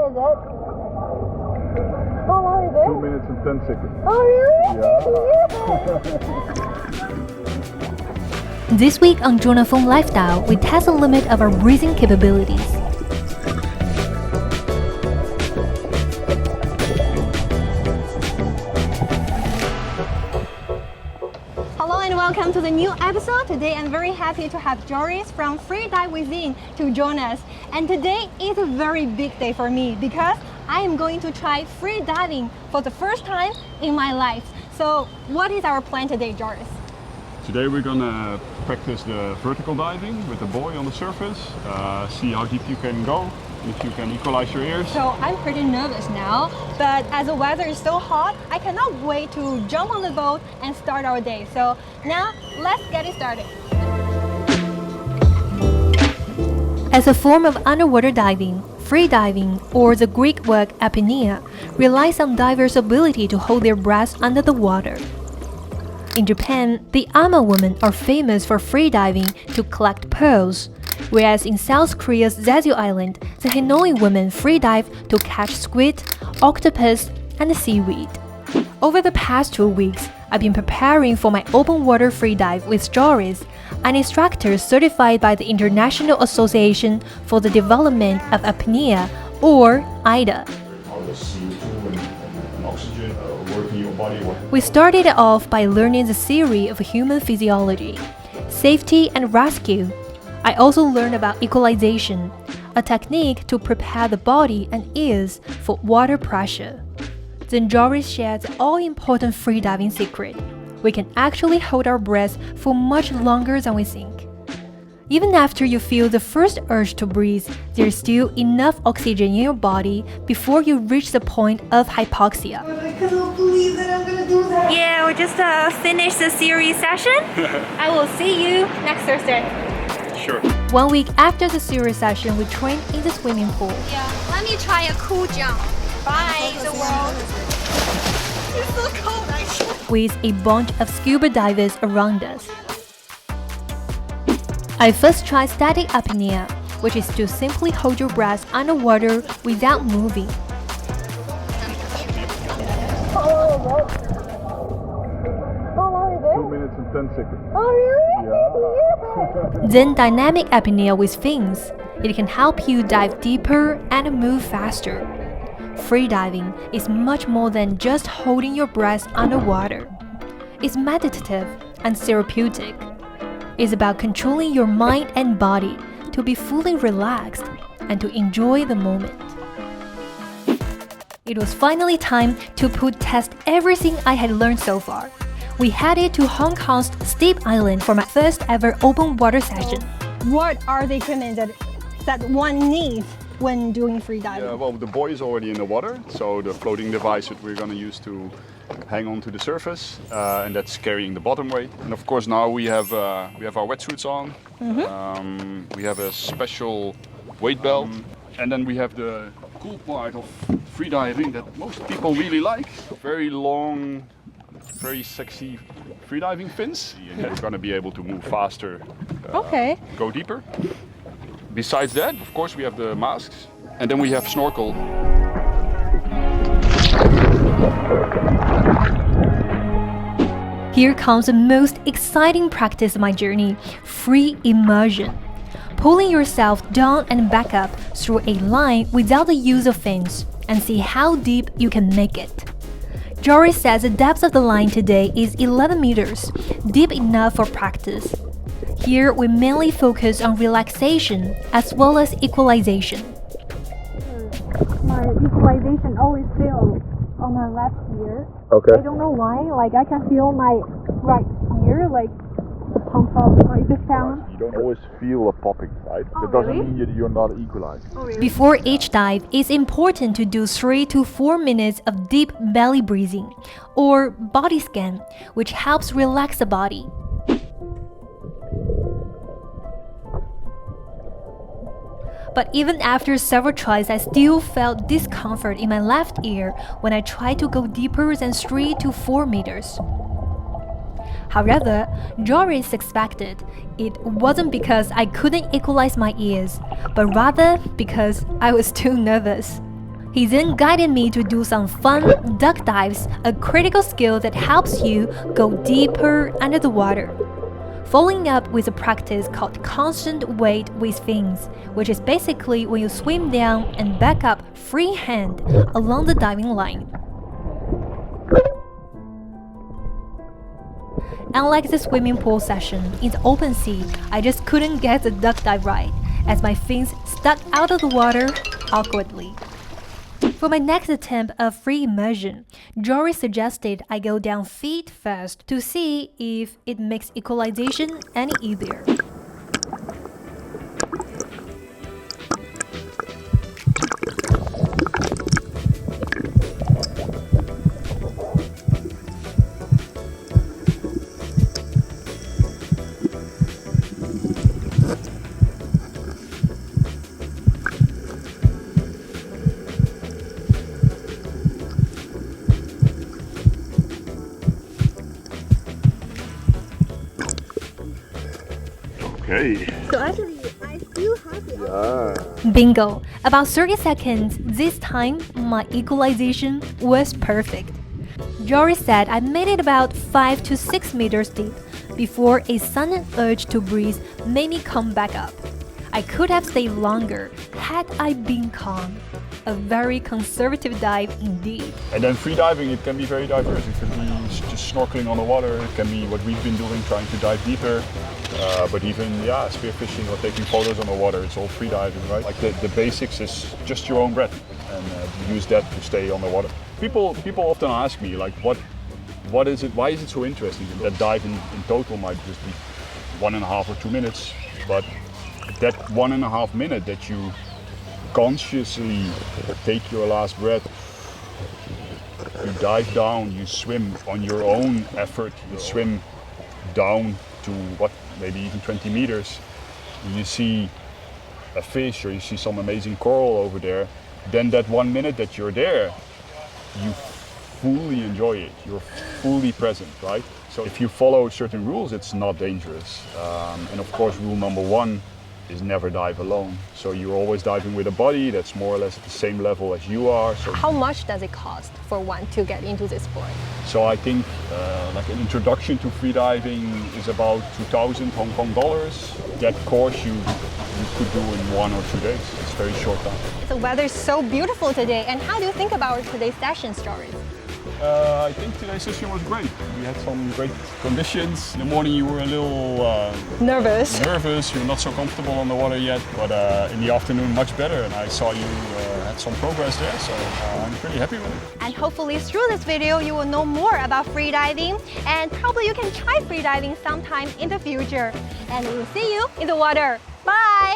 is it? How long is it? 2 minutes and 10 seconds. Oh really? This week on Jonah Lifestyle, we test the limit of our breathing capabilities. Hello and welcome to the new episode. Today I'm very happy to have Joris from Freediving to join us. And today is a very big day for me because I am going to try freediving for the first time in my life. So what is our plan today, Joris? Today we're gonna practice the vertical diving with the buoy on the surface, see how deep you can go, if you can equalize your ears. So I'm pretty nervous now, but as the weather is so hot, I cannot wait to jump on the boat and start our day. So now let's get it started. As a form of underwater diving, freediving, or the Greek word apnea, relies on divers' ability to hold their breath under the water. In Japan, the Ama women are famous for freediving to collect pearls, whereas in South Korea's Jeju Island, the Hanoi women freedive to catch squid, octopus, and seaweed. Over the past 2 weeks, I've been preparing for my open water freedive with Joris, an instructor certified by the International Association for the Development of Apnea, or IDA. We started off by learning the theory of human physiology, safety and rescue. I also learned about equalization, a technique to prepare the body and ears for water pressure. Then Joris shared the all-important freediving secret. We can actually hold our breath for much longer than we think. Even after you feel the first urge to breathe, there's still enough oxygen in your body before you reach the point of hypoxia. I cannot believe that I'm gonna do that. Yeah, we just finished the series session. I will see you next Thursday. Sure. 1 week after the series session, we trained in the swimming pool. Yeah, let me try a cool jump. Bye, the world. It's so cold, actually. With a bunch of scuba divers around us. I first tried static apnea, which is to simply hold your breath underwater without moving. How long is it? 2 minutes and 10 seconds. Oh really? Then dynamic apnea with fins. It can help you dive deeper and move faster. Freediving is much more than just holding your breath underwater. It's meditative and therapeutic. It's about controlling your mind and body to be fully relaxed and to enjoy the moment. It was finally time to test everything I had learned so far. We headed to Hong Kong's Steep Island for my first ever open water session. What are the equipment that one needs when doing freediving? Yeah, well, the buoy is already in the water, so the floating device that we're gonna use to hang on to the surface, and that's carrying the bottom weight. And of course now we have our wetsuits on. We have a special weight belt, and then we have the cool part of freediving that most people really like. Very long, very sexy freediving fins. And you're gonna be able to move faster, go deeper. Besides that, of course, we have the masks, and then we have snorkel. Here comes the most exciting practice of my journey, free immersion. Pulling yourself down and back up through a line without the use of fins, and see how deep you can make it. Joris says the depth of the line today is 11 meters, deep enough for practice. Here we mainly focus on relaxation as well as equalization. My equalization always feels on my left ear. Okay. I don't know why, like I can feel my right ear, like the pump up, like the sound. You don't always feel a popping, right? Oh, That doesn't really? mean you're not equalized. Oh, really? Before each dive, it's important to do 3 to 4 minutes of deep belly breathing, or body scan, which helps relax the body. But even after several tries, I still felt discomfort in my left ear when I tried to go deeper than 3 to 4 meters. However, Joris suspected it wasn't because I couldn't equalize my ears, but rather because I was too nervous. He then guided me to do some fun duck dives, a critical skill that helps you go deeper under the water. Following up with a practice called constant weight with fins, which is basically when you swim down and back up freehand along the diving line. Unlike the swimming pool session in the open sea, I just couldn't get the duck dive right, as my fins stuck out of the water awkwardly. For my next attempt of free immersion, Jory suggested I go down feet first to see if it makes equalization any easier. Okay. So actually, I feel happy. Yeah. Bingo! About 30 seconds, this time my equalization was perfect. Jory said I made it about 5 to 6 meters deep before a sudden urge to breathe made me come back up. I could have stayed longer had I been calm. A very conservative dive indeed. And then free diving, it can be very diverse. It can be just snorkeling on the water. It can be what we've been doing, trying to dive deeper. But even, spearfishing or taking photos on the water, it's all free diving, right? Like the basics is just your own breath, and you use that to stay on the water. People often ask me, like, what is it? Why is it so interesting? That dive in total might just be 1.5 or 2 minutes, but that 1.5 minute that you consciously take your last breath, you dive down, you swim on your own effort, you swim down to maybe even 20 meters, you see a fish or you see some amazing coral over there, then that 1 minute that you're there, you fully enjoy it, you're fully present, right? So if you follow certain rules, it's not dangerous. And of course, rule number 1 is never dive alone. So you're always diving with a buddy that's more or less at the same level as you are. So How much does it cost for one to get into this sport? So I think like an introduction to freediving is about 2,000 Hong Kong dollars. That course you could do in 1 or 2 days. It's very short time. The weather is so beautiful today, and how do you think about today's session stories? I think today's session was great. We had some great conditions. In the morning you were a little Nervous. you're not so comfortable on the water yet, but in the afternoon much better, and I saw you had some progress there, so I'm pretty happy with it. And hopefully through this video you will know more about freediving, and probably you can try freediving sometime in the future. And we will see you in the water. Bye!